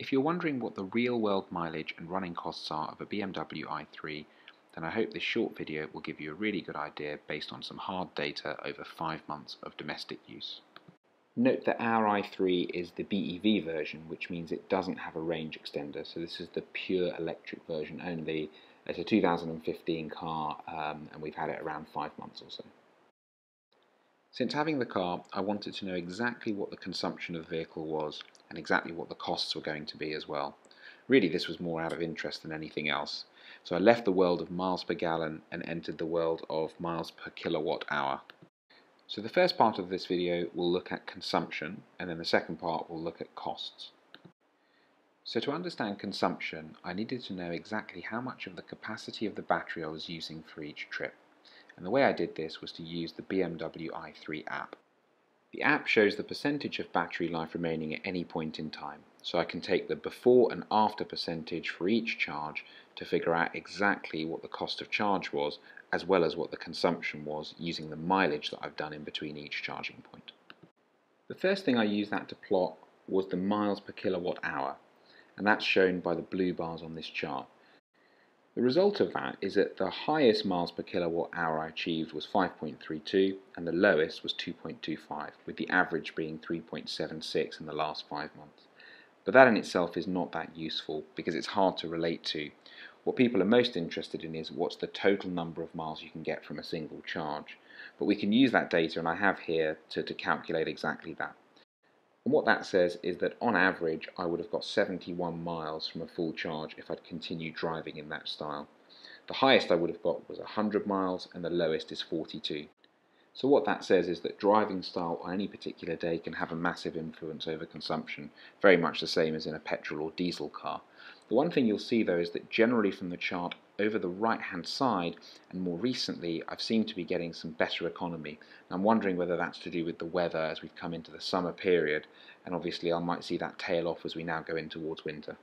If you're wondering what the real-world mileage and running costs are of a BMW i3, then I hope this short video will give you a really good idea based on some hard data over 5 months of domestic use. Note that our i3 is the BEV version, which means it doesn't have a range extender, so this is the pure electric version only. It's a 2015 car and we've had it around 5 months or so. Since having the car, I wanted to know exactly what the consumption of the vehicle was and exactly what the costs were going to be as well. Really, this was more out of interest than anything else. So I left the world of miles per gallon and entered the world of miles per kilowatt hour. So the first part of this video will look at consumption, and then the second part will look at costs. So to understand consumption, I needed to know exactly how much of the capacity of the battery I was using for each trip. And the way I did this was to use the BMW i3 app. The app shows the percentage of battery life remaining at any point in time, so I can take the before and after percentage for each charge to figure out exactly what the cost of charge was, as well as what the consumption was using the mileage that I've done in between each charging point. The first thing I used that to plot was the miles per kilowatt hour, and that's shown by the blue bars on this chart. The result of that is that the highest miles per kilowatt hour I achieved was 5.32 and the lowest was 2.25, with the average being 3.76 in the last 5 months. But that in itself is not that useful because it's hard to relate to. What people are most interested in is what's the total number of miles you can get from a single charge. But we can use that data, and I have here to calculate exactly that. And what that says is that on average I would have got 71 miles from a full charge if I'd continued driving in that style. The highest I would have got was 100 miles and the lowest is 42. So what that says is that driving style on any particular day can have a massive influence over consumption, very much the same as in a petrol or diesel car. The one thing you'll see though is that generally from the chart over the right hand side, and more recently I've seemed to be getting some better economy. I'm wondering whether that's to do with the weather as we've come into the summer period, and obviously I might see that tail off as we now go in towards winter.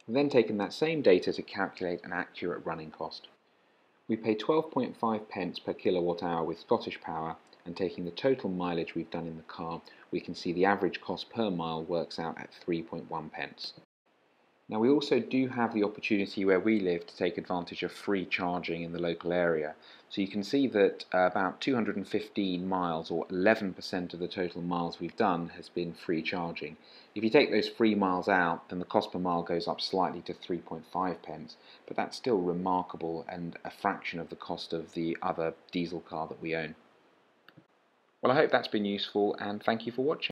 I've then taken that same data to calculate an accurate running cost. We pay 12.5 pence per kilowatt hour with Scottish Power, and taking the total mileage we've done in the car, we can see the average cost per mile works out at 3.1 pence. Now we also do have the opportunity where we live to take advantage of free charging in the local area. So you can see that about 215 miles, or 11% of the total miles we've done, has been free charging. If you take those free miles out, then the cost per mile goes up slightly to 3.5 pence, but that's still remarkable and a fraction of the cost of the other diesel car that we own. Well, I hope that's been useful, and thank you for watching.